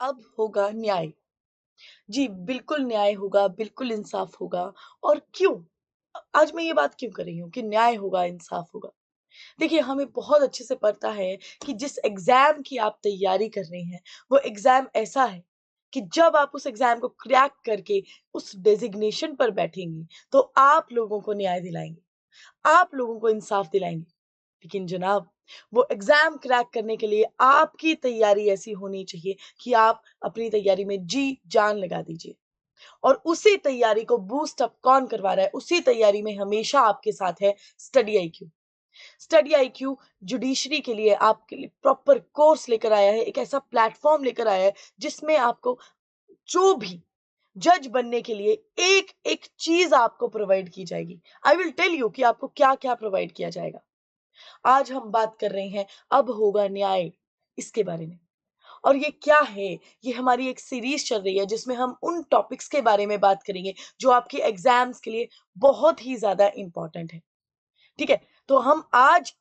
अब होगा न्याय। जी, बिल्कुल न्याय होगा, बिल्कुल इंसाफ होगा। और क्यों? आज मैं ये बात क्यों कर रही हूँ कि न्याय होगा, इंसाफ होगा? देखिए, हमें बहुत अच्छे से पता है कि जिस एग्ज़ाम की आप तैयारी कर रहे हैं, वो एग्ज़ाम ऐसा है कि जब आप उस एग्ज़ाम को क्रैक करके उस डेज़िग्नेशन पर बैठेंगी, तो आप लोगों को न्याय दिलाएँगे, आप लोगों को इंसाफ दिलाएँगे। लेकिन जनाब, वो एग्ज़ाम क्रैक करने के लिए आपकी तैयारी ऐसी होनी चाहिए कि आप अपनी तैयारी में जी-जान लगा दीजिए। और उसी तैयारी को बूस्ट अप कौन करवा रहा है? उसी तैयारी में हमेशा आपके साथ है study IQ. Study IQ judiciary के लिए आपके लिए प्रॉपर कोर्स लेकर आया है, एक ऐसा प्लेटफ़ॉर्म लेकर आया है जिसमें आपको जो भी जज बनने के लिए एक-एक चीज़ आपको प्रोवाइड की जाएगी। आई विल टेल यू कि आपको क्या-क्या प्रोवाइड किया जाएगा। आज हम बात कर रहे हैं अब होगा न्याय, इसके बारे में। और ये क्या है? ये हमारी एक सीरीज़ चल रही है जिसमें हम उन टॉपिक्स के बारे में बात करेंगे जो आपके एग्ज़ाम्स के लिए बहुत ही ज़्यादा इम्पोर्टेंट है। ठीक है? तो हम आज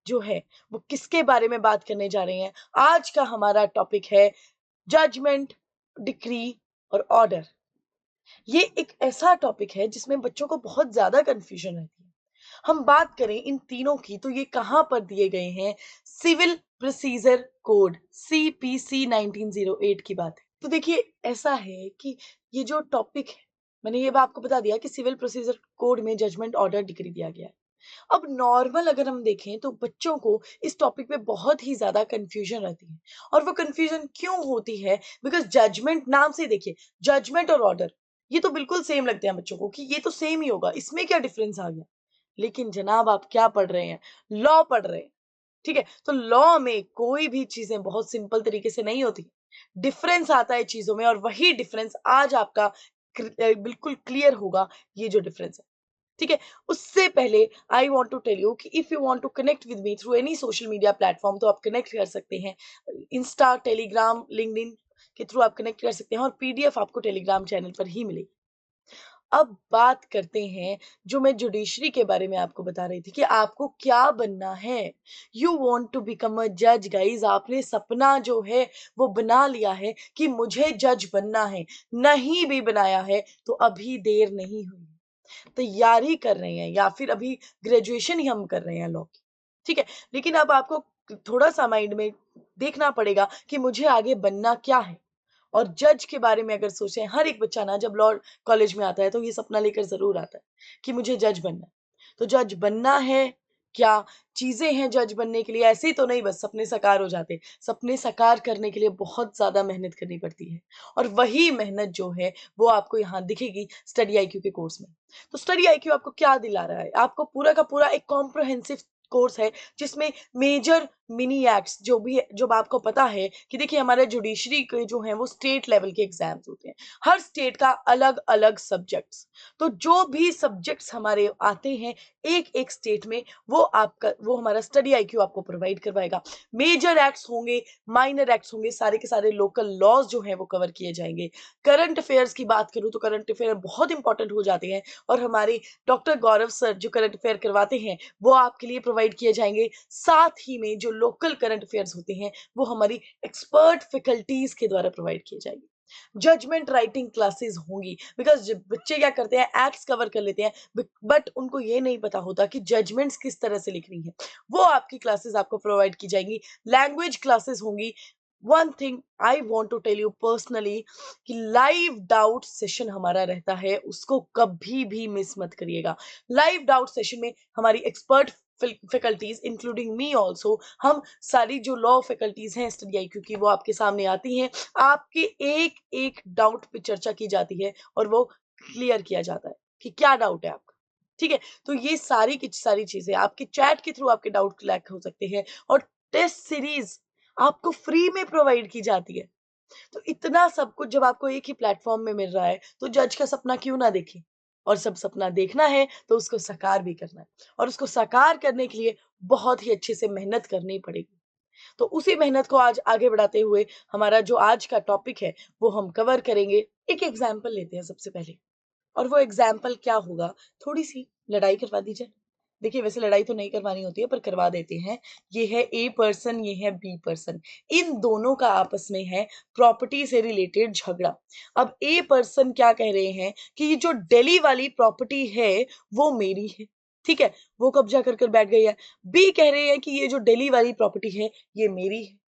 जो है वो किसके बारे में बात करने जा रहे हैं? आज का हमारा टॉपिक है जजमेंट, डिक्री और ऑर्डर। ये एक ऐसा टॉपिक है जिसमें बच्चों को बहुत ज़्यादा कन्फ्यूज़न रहती है। हम बात करें इन तीनों की तो ये कहाँ पर दिए गए हैं? सिविल प्रोसीजर कोड सीपीसी 1908 की बात है। तो देखिए, ऐसा है कि ये जो टॉपिक है, मैंने ये आपको बता दिया कि सिविल प्रोसीजर कोड में जजमेंट, ऑर्डर, डिक्री दिया गया है। अब नॉर्मल अगर हम देखें तो बच्चों को इस टॉपिक पे बहुत ही ज़्यादा कन्फ्यूज़न रहती है। और वो कन्फ्यूज़न क्यों होती है? बिकॉज़ जजमेंट, नाम से ही देखिए, जजमेंट और ऑर्डर ये तो बिल्कुल सेम लगते हैं बच्चों को कि ये तो सेम ही होगा, इसमें क्या डिफ़रेंस आ गया? लेकिन जनाब, आप क्या पढ़ रहे हैं? लॉ पढ़ रहे हैं, ठीक है? तो लॉ में कोई भी चीज़ें बहुत सिंपल तरीके से नहीं होती। डिफ़रेंस आता है चीज़ों में और वही डिफ़रेंस आज आपका बिल्कुल क्लियर होगा, ये जो डिफ़रेंस है। ठीक है? उससे पहले I want to tell you कि if you want to connect with me through any social media platform तो आप कनेक्ट कर सकते हैं। इंस्टा, टेलीग्राम, लिंक्डइन के थ्रू आप कनेक्ट कर सकते हैं और पीडीएफ आपको टेलीग्राम चैनल पर ही मिलेगी। अब बात करते हैं जो मैं जुडिशरी के बारे में आपको बता रही थी कि आपको क्या बनना है। You want to become a जज गाइस, आपने सपना जो है वो बना लिया है कि मुझे जज बनना है। नहीं भी बनाया है तो अभी देर नहीं हुई। तैयारी कर रहे हैं या फिर अभी ग्रेजुएशन ही हम कर रहे हैं लॉ की, ठीक है? लेकिन अब आपको थोड़ा-सा माइंड में देखना पड़ेगा कि मुझे आगे बनना क्या है? और जज के बारे में अगर सोचें, हर एक बच्चा ना जब लॉ कॉलेज में आता है तो ये सपना लेकर ज़रूर आता है कि मुझे जज बनना है। तो जज बनना है, क्या चीज़ें हैं जज बनने के लिए? ऐसे ही तो नहीं बस सपने साकार हो जाते। सपने साकार करने के लिए बहुत ज़्यादा मेहनत करनी पड़ती है और वही मेहनत जो है वो आपको यहाँ दिखेगी स्टडी आईक्यू के कोर्स में। तो स्टडी आईक्यू आपको क्या दिला रहा है? आपको पूरा का पूरा एक कॉम्प्रिहेंसिव कोर्स है जिसमें मेजर मिनी एक्ट्स जो भी है, जो आपको पता है कि देखिए हमारे जुडिशरी के जो हैं वो स्टेट लेवल के एग्जाम्स होते हैं। हर स्टेट का अलग-अलग सब्जेक्ट्स। तो जो भी सब्जेक्ट्स हमारे आते हैं एक-एक स्टेट में, वो हमारा स्टडी आईक्यू आपको प्रोवाइड करवाएगा। मेजर एक्ट्स होंगे, माइनर एक्ट्स होंगे, सारे के सारे लोकल लॉज़ जो हैं वो कवर किए जाएँगे। करंट अफेयर्स की बात करूँ तो करंट अफेयर बहुत इंपॉर्टेंट हो जाते हैं और हमारे डॉक्टर गौरव सर जो करंट अफेयर करवाते हैं, वो आपके लिए प्रोवाइड किए जाएँगे। साथ ही में जो लोकल करंट अफेयर्स होते हैं, वो हमारी एक्सपर्ट फैकल्टीज़ के द्वारा प्रोवाइड किए जाएँगे। जजमेंट राइटिंग क्लासेस होंगी बिकॉज़ ज बच्चे क्या करते हैं, एक्ट्स कवर कर लेते हैं बट उनको ये नहीं पता होता कि जजमेंट्स किस तरह से लिखनी है। वो आपकी क्लासेस आपको प्रोवाइड की जाएँगी। लैंग्वेज क्लासेस होंगी। One thing I want to tell you personally कि लाइव डाउट सेशन हमारा रहता है, उसको कभी भी मिस मत करिएगा। लाइव डाउट सेशन में हमारी expert faculties including me also, हम सारी जो लॉ फैकल्टीज हैं स्टडी आईक्यू की, वो आपके सामने आती हैं। आपके एक एक डाउट पे चर्चा की जाती है और वो क्लियर किया जाता है कि क्या डाउट है आपका। ठीक है, तो ये सारी की सारी चीजें आपके चैट के थ्रू आपके डाउट क्लियर हो सकते हैं और टेस्ट सीरीज आपको फ्री में प्रोवाइड की जाती है। तो इतना सब कुछ जब आपको एक ही प्लेटफॉर्म में मिल रहा है तो जज का सपना क्यों ना देखें। और सब सपना देखना है तो उसको साकार भी करना है और उसको साकार करने के लिए बहुत ही अच्छे से मेहनत करनी पड़ेगी। तो उसी मेहनत को आज आगे बढ़ाते हुए हमारा जो आज का टॉपिक है वो हम कवर करेंगे। एक एग्जाम्पल लेते हैं सबसे पहले, और वो एग्जाम्पल क्या होगा? थोड़ी सी लड़ाई करवा दीजिए। देखिए वैसे लड़ाई तो नहीं करवानी होती है पर करवा देते हैं। ये है ए पर्सन, ये है बी पर्सन। इन दोनों का आपस में है प्रॉपर्टी से रिलेटेड झगड़ा। अब ए पर्सन क्या कह रहे हैं कि ये जो दिल्ली वाली प्रॉपर्टी है वो मेरी है, ठीक है? वो कब्जा कर बैठ गई है। बी कह रहे हैं कि ये जो दिल्ली वाली प्रॉपर्टी है ये मेरी है।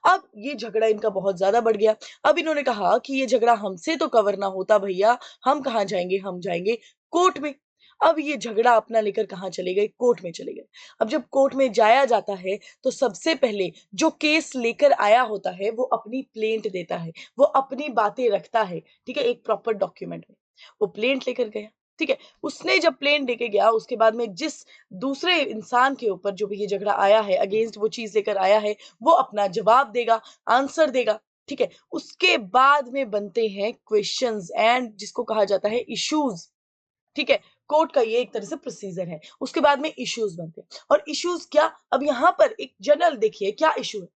अब ये झगड़ा इनका बहुत ज़्यादा बढ़ गया। अब इन्होंने कहा कि ये झगड़ा हमसे तो कवर ना होता भैया, हम कहाँ जाएँगे? हम जाएँगे कोर्ट में। अब ये झगड़ा अपना लेकर कहाँ चले गए? कोर्ट में चले गए। अब जब कोर्ट में जाया जाता है, तो सबसे पहले जो केस लेकर आया होता है, वो अपनी प्लेंट देता है, वो अपनी बातें रखता है, ठीक है? एक प्रॉपर डॉक्यूमेंट में। वो प्लेंट लेकर गया, ठीक है? उसने जब प्लेंट लेके गया, उसके बाद में जिस दूसरे इंसान के ऊपर जो भी ये झगड़ा आया है, अगेंस्ट वो चीज़ लेकर आया है, वो अपना जवाब देगा, आंसर देगा, ठीक है? उसके बाद में बनते हैं क्वेश्चंस एंड जिसको कहा जाता है इश्यूज, ठीक है? कोर्ट का ये एक तरह से प्रोसीजर है। उसके बाद में इश्यूज बनते हैं और इश्यूज क्या? अब यहाँ पर एक जनरल देखिए क्या इश्यू है?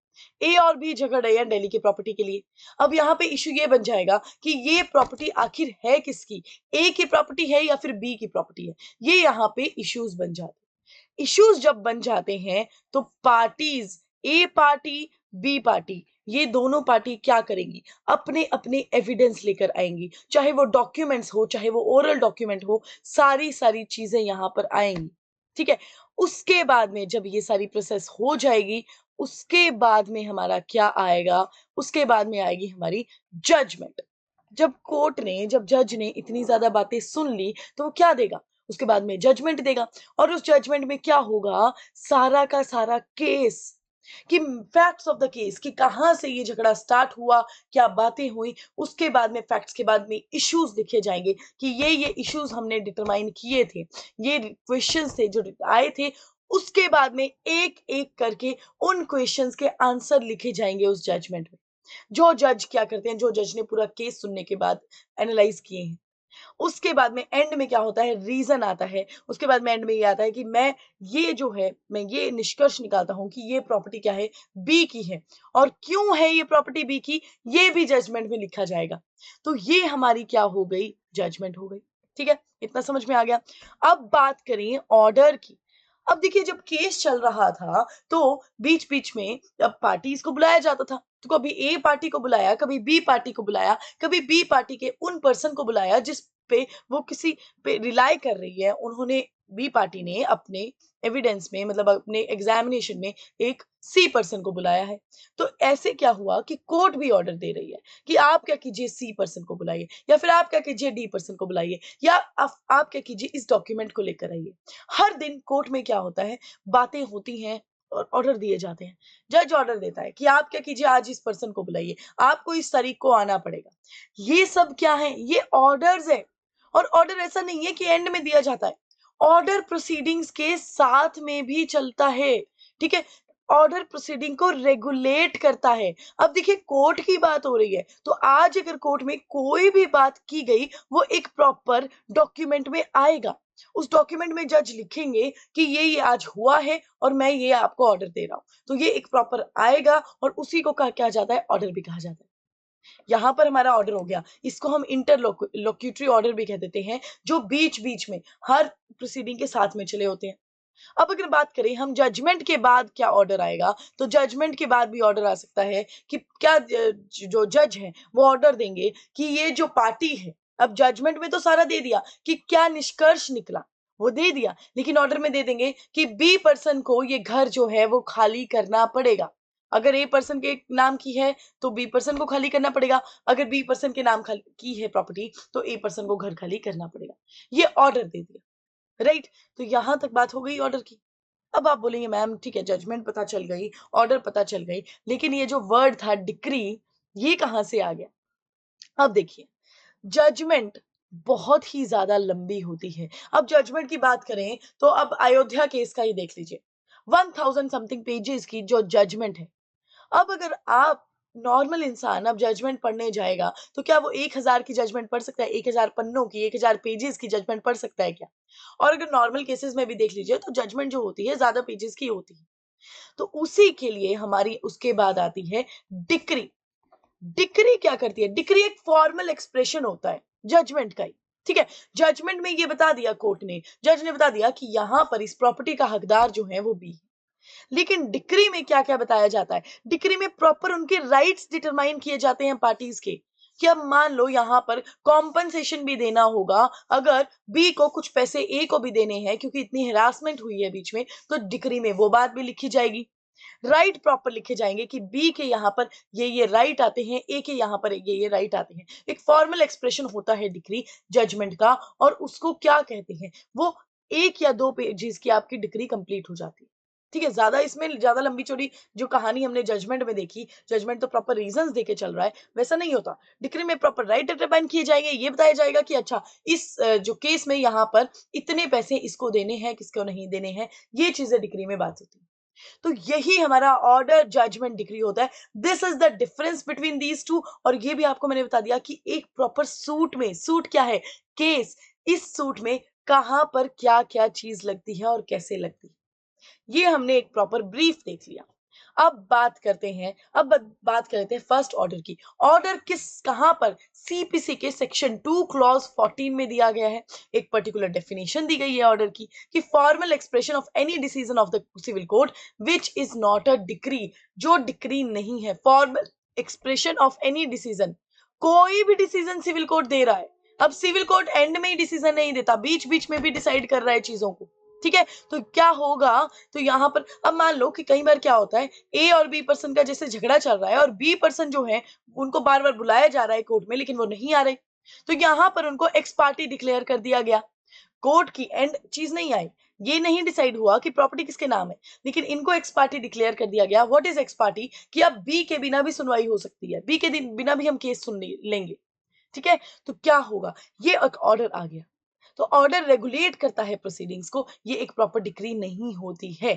ए और बी झगड़ रहे हैं दिल्ली की प्रॉपर्टी के लिए। अब यहाँ पे इश्यू ये बन जाएगा कि ये प्रॉपर्टी आखिर है किसकी? ए की प्रॉपर्टी है या फिर बी की प्रॉपर्टी है? ये यहाँ पे इश्यूज बन जाते हैं। इश्यूज जब बन जाते हैं तो पार्टीज, ए पार्टी, बी पार्टी, ये दोनों पार्टी क्या करेंगी? अपने अपने एविडेंस लेकर आएंगी, चाहे वो डॉक्यूमेंट्स हो, चाहे वो ओरल डॉक्यूमेंट हो, सारी सारी चीजें यहां पर आएंगी, ठीक है? उसके बाद में जब ये सारी प्रोसेस हो जाएगी, उसके बाद में हमारा क्या आएगा? उसके बाद में आएगी हमारी जजमेंट। जब कोर्ट ने, जब जज ने इतनी ज्यादा बातें सुन ली तो वो क्या देगा? उसके बाद में जजमेंट देगा और उस जजमेंट में क्या होगा? सारा का सारा केस कि फैक्ट्स ऑफ द केस कि कहां से ये झगड़ा स्टार्ट हुआ, क्या बातें हुई, उसके बाद में फैक्ट्स के बाद में इश्यूज लिखे जाएंगे कि ये इश्यूज हमने डिटरमाइन किए थे, ये क्वेश्चंस थे जो आए थे। उसके बाद में एक एक करके उन क्वेश्चंस के आंसर लिखे जाएंगे उस जजमेंट में। जो जज क्या करते हैं, जो जज ने पूरा केस सुनने के बाद एनालाइज किए हैं, उसके बाद में एंड में क्या होता है? रीजन आता है। उसके बाद में एंड में ये आता है कि मैं ये जो है, मैं ये निष्कर्ष निकालता हूं कि ये प्रॉपर्टी क्या है? बी की है। और क्यों है ये प्रॉपर्टी बी की? ये भी जजमेंट में लिखा जाएगा। तो ये हमारी क्या हो गई? जजमेंट हो गई। ठीक है, इतना समझ में आ गया। अब बात करें ऑर्डर की। अब देखिए जब केस चल रहा था तो बीच बीच में अब पार्टीज को बुलाया जाता था, तो कभी ए पार्टी को बुलाया, कभी बी पार्टी को बुलाया, कभी बी पार्टी के उन पर्सन को बुलाया जिस पे वो किसी पे रिलाई कर रही है। उन्होंने, बी पार्टी ने अपने एविडेंस में, मतलब अपने एग्जामिनेशन में एक सी पर्सन को बुलाया है। तो ऐसे क्या हुआ कि कोर्ट भी ऑर्डर दे रही है कि आप क्या कीजिए, सी पर्सन को बुलाइए, या फिर आप क्या कीजिए, डी पर्सन को बुलाइए, या आप क्या कीजिए, इस डॉक्यूमेंट को लेकर आइए। हर दिन कोर्ट में क्या होता है? बातें होती हैं और ऑर्डर दिए जाते हैं। जज ऑर्डर देता है कि आप क्या कीजिए, आज इस पर्सन को बुलाइए, आपको इस तारीख को आना पड़ेगा। ये सब क्या है? ये ऑर्डर्स है। और ऑर्डर ऐसा नहीं है कि एंड में दिया जाता है, ऑर्डर प्रोसीडिंग्स के साथ में भी चलता है, ठीक है? ऑर्डर प्रोसीडिंग को रेगुलेट करता है। अब देखिए कोर्ट की बात हो रही है, तो आज अगर कोर्ट में कोई भी बात की गई, वो एक प्रॉपर डॉक्यूमेंट में आएगा। उस डॉक्यूमेंट में जज लिखेंगे कि ये आज हुआ है और मैं ये आपको ऑर्डर दे रहा हूं, तो ये एक प्रॉपर आएगा और उसी को कहा जाता है ऑर्डर भी कहा जाता है। यहाँ पर हमारा ऑर्डर हो गया, इसको हम इंटरलोक्यूटरी ऑर्डर भी कह देते हैं, जो बीच बीच में हर प्रोसीडिंग के साथ में चले होते हैं। अब अगर बात करें हम जजमेंट के बाद क्या ऑर्डर आएगा, तो जजमेंट के बाद भी ऑर्डर आ सकता है कि क्या जो जज है वो ऑर्डर देंगे कि ये जो पार्टी है, अब जजमेंट में तो सारा दे दिया कि क्या निष्कर्ष निकला, वो दे दिया, लेकिन ऑर्डर में दे देंगे कि बी पर्सन को ये घर जो है वो खाली करना पड़ेगा। अगर ए पर्सन के नाम की है तो बी पर्सन को खाली करना पड़ेगा, अगर बी पर्सन के नाम की है प्रॉपर्टी तो ए पर्सन को घर खाली करना पड़ेगा। ये ऑर्डर दे दिया, राइट? तो यहां तक बात हो गई ऑर्डर की। अब आप बोलेंगे मैम ठीक है, जजमेंट पता चल गई, ऑर्डर पता चल गई, लेकिन ये जो वर्ड था डिक्री, ये कहां से आ गया? अब देखिए, जजमेंट बहुत ही ज्यादा लंबी होती है। अब जजमेंट की बात करें तो अब अयोध्या केस का ही देख लीजिए, 1000 समथिंग पेजेस की जो जजमेंट है। अब अगर आप नॉर्मल इंसान अब जजमेंट पढ़ने जाएगा तो क्या वो 1000 की जजमेंट पढ़ सकता है? 1000 पन्नों की, 1000 पेजेस की जजमेंट पढ़ सकता है क्या? और अगर नॉर्मल केसेस में भी देख लीजिए तो जजमेंट जो होती है ज्यादा पेजेस की होती है। तो उसी के लिए हमारी उसके बाद आती है डिक्री। डिक्री क्या करती है? डिक्री एक फॉर्मल एक्सप्रेशन होता है जजमेंट का ही, ठीक है, जजमेंट में ये बता दिया कोर्ट ने, जज ने बता दिया कि यहां पर इस प्रॉपर्टी का हकदार जो है वो बी है। लेकिन डिक्री में क्या क्या बताया जाता है, डिक्री में प्रॉपर उनके राइट्स डिटरमाइन किए जाते हैं पार्टीज के, कि अब मान लो यहां पर कॉम्पनसेशन भी देना होगा, अगर बी को कुछ पैसे ए को भी देने हैं क्योंकि इतनी हेरासमेंट हुई है बीच में, तो डिक्री में वो बात भी लिखी जाएगी। राइट प्रॉपर लिखे जाएंगे कि बी के यहाँ पर ये राइट आते हैं, ए के यहाँ पर ये राइट आते हैं। एक फॉर्मल एक्सप्रेशन होता है डिक्री जजमेंट का, और उसको क्या कहते हैं, वो 1 या 2 पेजेस की आपकी डिक्री कंप्लीट हो जाती है। ठीक है, ज्यादा इसमें ज्यादा लंबी चौड़ी जो कहानी हमने जजमेंट में देखी, जजमेंट तो प्रॉपर रीजंस देके चल रहा है, वैसा नहीं होता। डिक्री में प्रॉपर राइट डिटरमाइन किए जाएंगे, ये बताया जाएगा कि अच्छा इस जो केस में यहाँ पर इतने पैसे इसको देने हैं, किसको नहीं देने हैं, ये चीजें डिक्री में बात होती है। तो यही हमारा ऑर्डर जजमेंट डिग्री होता है। This is the difference between these two. और ये भी आपको मैंने बता दिया कि एक प्रॉपर सूट में, सूट क्या है, केस, इस सूट में कहां पर क्या क्या चीज लगती है और कैसे लगती है, ये हमने एक प्रॉपर ब्रीफ देख लिया। अब बात कर लेते हैं फर्स्ट ऑर्डर की। ऑर्डर किस कहां पर, सीपीसी के सेक्शन 2 क्लॉज 14 में दिया गया है। एक पर्टिकुलर डेफिनेशन दी गई है ऑर्डर की कि formal expression of any decision of the civil code which is not a decree, जो डिक्री नहीं है, formal expression of any decision, कोई भी डिसीजन सिविल कोड दे रहा है। अब सिविल कोड एंड में ही डिसीजन नहीं देता, बीच बीच में भी डिसाइड कर रहा है चीजों को। ठीक है, तो क्या होगा, तो यहां पर अब मान लो कि कई बार क्या होता है, ए और बी पर्सन का जैसे झगड़ा चल रहा है और बी पर्सन जो है उनको बार बार बुलाया जा रहा है कोर्ट में, लेकिन वो नहीं आ रहे, तो यहां पर उनको एक्स पार्टी डिक्लेयर कर दिया गया। कोर्ट की एंड चीज नहीं आई, ये नहीं डिसाइड हुआ कि प्रॉपर्टी किसके नाम है, लेकिन इनको एक्स पार्टी डिक्लेयर कर दिया गया। व्हाट इज एक्स पार्टी, कि अब बी के बिना भी सुनवाई हो सकती है, बी के बिना भी हम केस सुन लेंगे। ठीक है, तो क्या होगा, ये एक ऑर्डर आ गया। तो ऑर्डर रेगुलेट करता है प्रोसीडिंग्स को, ये एक प्रॉपर डिक्री नहीं होती है।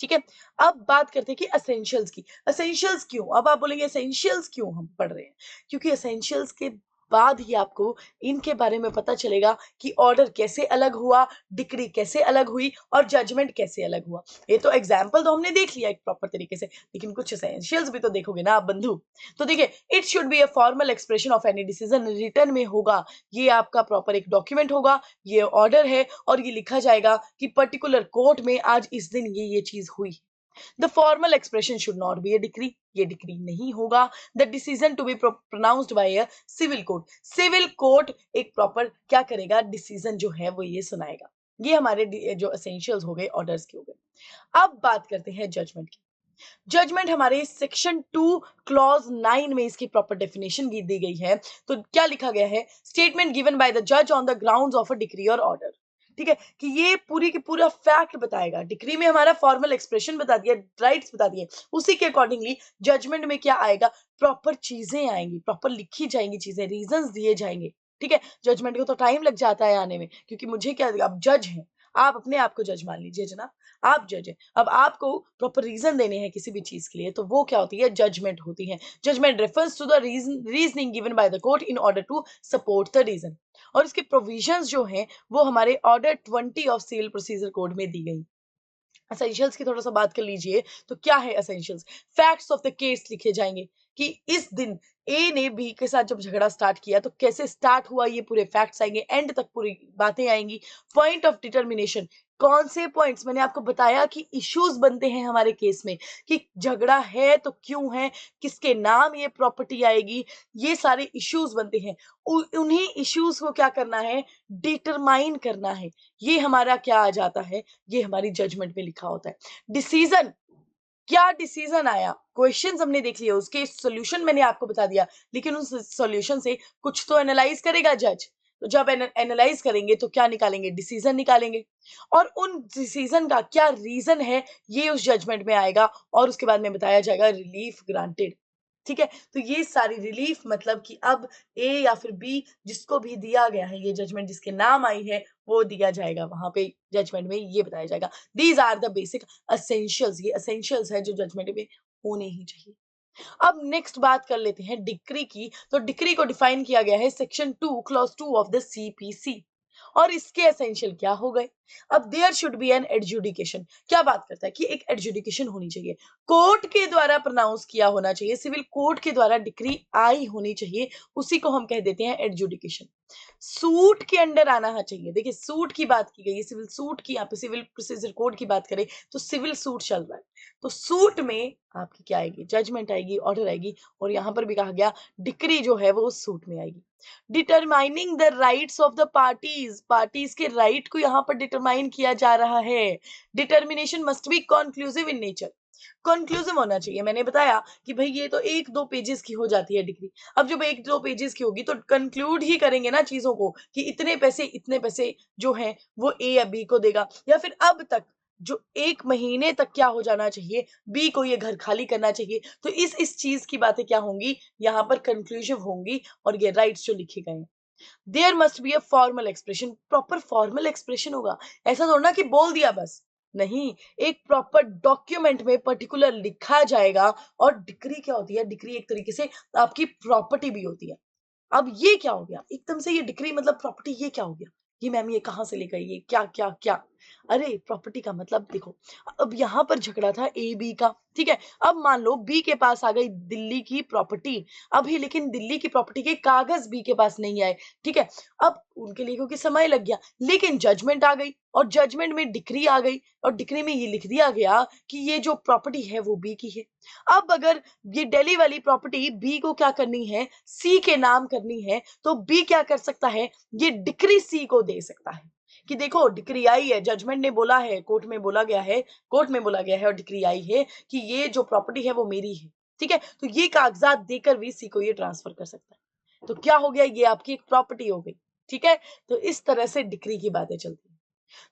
ठीक है, अब बात करते हैं कि असेंशियल्स की। असेंशियल्स क्यों, अब आप बोलेंगे असेंशियल्स क्यों हम पढ़ रहे हैं, क्योंकि असेंशियल्स के बाद ही आपको इनके बारे में पता चलेगा कि ऑर्डर कैसे अलग हुआ, डिक्री कैसे अलग हुई और जजमेंट कैसे अलग हुआ। ये तो एग्जाम्पल तो हमने देख लिया एक प्रॉपर तरीके से, लेकिन कुछ एसेंशियल्स भी तो देखोगे ना आप बंधु। तो देखिए, it should be a formal expression of any decision return में होगा, ये आपका प्रॉपर एक डॉक्यूमेंट होगा, ये ऑर्डर है और ये लिखा जाएगा कि पर्टिकुलर कोर्ट में आज इस दिन ये चीज हुई। The formal expression should not be a decree, ये डिक्री नहीं होगा। The decision to be pronounced by a civil court, civil court एक प्रॉपर क्या करेगा, डिसीजन जो है वो ये सुनाएगा। ये हमारे जो एसेंशियल्स हो गए, ऑर्डर्स के हो गए। अब बात करते हैं जजमेंट की। जजमेंट हमारे सेक्शन 2 क्लॉज 9 में इसकी प्रॉपर डेफिनेशन दी गई है। तो क्या लिखा गया है, स्टेटमेंट गिवन बाय द जज on the grounds of a decree और ऑर्डर। ठीक है, कि ये पूरी की पूरा फैक्ट बताएगा। डिक्री में हमारा फॉर्मल एक्सप्रेशन बता दिया, राइट्स बता दिए, उसी के अकॉर्डिंगली जजमेंट में क्या आएगा, प्रॉपर चीजें आएंगी, प्रॉपर लिखी जाएंगी चीजें, रीजंस दिए जाएंगे। ठीक है, जजमेंट को तो टाइम लग जाता है आने में, क्योंकि मुझे क्या, अब जज है, आप अपने आप को जज मान लीजिए जनाब, आप जज है, अब आपको प्रॉपर रीजन देने हैं किसी भी चीज के लिए, तो वो क्या होती है, जजमेंट होती है। Judgement refers to the reasoning given by the court in order to support the reason. और इसके प्रोविजंस जो हैं वो हमारे order 20 of civil procedure code में दी गई। एसेंशियल्स की थोड़ा सा बात कर लीजिए, तो क्या है essentials, facts of the case लिखे जाएंगे कि इस दिन ए ने बी के साथ जब झगड़ा स्टार्ट किया तो कैसे स्टार्ट हुआ, ये पूरे फैक्ट्स आएंगे, एंड तक पूरी बातें आएंगी। पॉइंट ऑफ डिटर्मिनेशन, कौन से पॉइंट्स, मैंने आपको बताया कि इश्यूज बनते हैं हमारे केस में, कि झगड़ा है तो क्यों है, किसके नाम ये प्रॉपर्टी आएगी, ये सारे इश्यूज बनते हैं। उन्हीं इश्यूज को क्या करना है, डिटरमाइन करना है। ये हमारा क्या आ जाता है, ये हमारी जजमेंट में लिखा होता है। डिसीजन, क्या डिसीजन आया, क्वेश्चंस हमने देख लिए, उसके सॉल्यूशन मैंने आपको बता दिया, लेकिन उस सॉल्यूशन से कुछ तो एनालाइज करेगा जज। तो जब एनालाइज करेंगे तो क्या निकालेंगे, डिसीजन निकालेंगे, और उन डिसीजन का क्या रीजन है ये उस जजमेंट में आएगा, और उसके बाद में बताया जाएगा रिलीफ ग्रांटेड। ठीक है, तो ये सारी रिलीफ मतलब कि अब ए या फिर बी, जिसको भी दिया गया है ये जजमेंट, जिसके नाम आई है वो दिया जाएगा, वहां पे जजमेंट में ये बताया जाएगा। These are the basic essentials, ये असेंशियल्स है जो जजमेंट में होने ही चाहिए। अब नेक्स्ट बात कर लेते हैं डिक्री की। तो डिक्री को डिफाइन किया गया है section 2 clause 2 of the CPC. और इसके एसेंशियल क्या हो गए? अब there should be an adjudication, क्या बात करता है कि एक एडजुडिकेशन होनी चाहिए, कोर्ट के द्वारा प्रोनाउंस किया होना चाहिए, सिविल कोर्ट के द्वारा डिक्री आई होनी चाहिए, उसी को हम कह देते हैं एडजुडिकेशन। सूट के अंडर आना चाहिए। देखिए सूट की बात की गई है, सिविल सूट की, यहाँ पे सिविल प्रोसीजर कोड की बात करें तो सिविल सूट चल रहा है, तो सूट में आपकी क्या आएगी? जजमेंट आएगी, ऑर्डर आएगी, और यहाँ पर भी कहा गया डिक्री जो है वो उस सूट में आएगी। Determining the rights of the parties, parties के राइट को यहाँ पर डिटरमाइन किया जा रहा है। Determination must be conclusive in nature, conclusive होना चाहिए। मैंने बताया कि भाई ये तो 1-2 पेजेस की हो जाती है डिग्री, अब जब 1-2 पेजेस की होगी तो कंक्लूड ही करेंगे ना चीजों को कि इतने पैसे जो हैं वो ए या बी को देगा, या फिर अब तक जो 1 महीने तक क्या हो जाना चाहिए, बी को ये घर खाली करना चाहिए। तो इस चीज की बातें क्या होंगी, यहाँ पर कंक्लूसिव होंगी, और ये राइट्स जो लिखे गए हैं। There must be a formal expression, proper formal expression होगा, ऐसा थोड़ा ना कि बोल दिया बस, नहीं, एक प्रॉपर डॉक्यूमेंट में पर्टिकुलर लिखा जाएगा। और डिक्री क्या होती है? डिक्री एक तरीके से आपकी प्रॉपर्टी भी होती है। अब ये क्या हो गया एकदम से, ये डिक्री मतलब प्रॉपर्टी, ये क्या हो गया? ये मैम ये कहाँ से लेकर आई? ये क्या क्या क्या? अरे प्रॉपर्टी का मतलब देखो, अब यहाँ पर झगड़ा था ए बी का, ठीक है, अब मान लो बी के पास आ गई दिल्ली की प्रॉपर्टी, अभी लेकिन दिल्ली की प्रॉपर्टी के कागज बी के पास नहीं आए, ठीक है, अब उनके लिए क्योंकि समय लग गया, लेकिन जजमेंट आ गई, और जजमेंट में डिक्री आ गई, और डिक्री में ये लिख दिया गया कि ये जो प्रॉपर्टी है वो बी की है। अब अगर ये दिल्ली वाली प्रॉपर्टी बी को क्या करनी है, सी के नाम करनी है, तो बी क्या कर सकता है, ये डिक्री सी को दे सकता है कि देखो डिक्री आई है, जजमेंट ने बोला है, कोर्ट में बोला गया है, कोर्ट में बोला गया है और डिक्री आई है कि ये जो प्रॉपर्टी है वो मेरी है, ठीक है, तो ये कागजात देकर भी सी को ये ट्रांसफर कर सकता है। तो क्या हो गया, ये आपकी एक प्रॉपर्टी हो गई, ठीक है। तो इस तरह से डिक्री की बातें चलती हैं।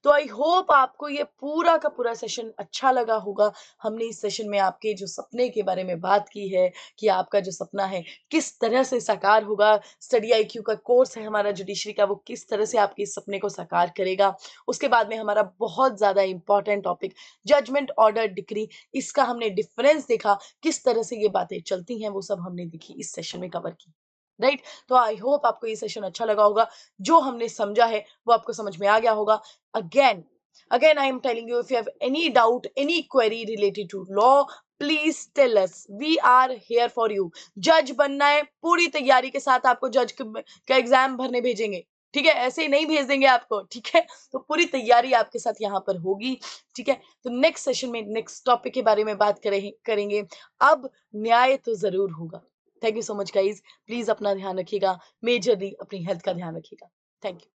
तो आई होप आपको ये पूरा का पूरा सेशन अच्छा लगा होगा। हमने इस सेशन में आपके जो सपने के बारे में बात की है कि आपका जो सपना है किस तरह से साकार होगा, स्टडी आईक्यू का कोर्स है हमारा जुडिशरी का, वो किस तरह से आपके इस सपने को साकार करेगा। उसके बाद में हमारा बहुत ज्यादा important topic judgement order decree, इसका हमने डिफरेंस देखा, किस तरह से ये बातें चलती हैं वो सब हमने देखी, इस सेशन में कवर की, राइट। तो आई होप आपको ये सेशन अच्छा लगा होगा, जो हमने समझा है वो आपको समझ में आ गया होगा। Again I am telling you, if you have any doubt, any query related to law, please tell us, we are here for you। जज बनना है, पूरी तैयारी के साथ आपको जज का एग्जाम भरने भेजेंगे, ठीक है, ऐसे ही नहीं भेज देंगे आपको, ठीक है, तो पूरी तैयारी आपके साथ यहाँ पर होगी, ठीक है। तो नेक्स्ट सेशन में नेक्स्ट टॉपिक के बारे में बात करेंगे। अब न्याय तो जरूर होगा। Thank you so much guys, please अपना ध्यान रखिएगा, मेजरली अपनी हेल्थ का ध्यान रखिएगा। Thank you.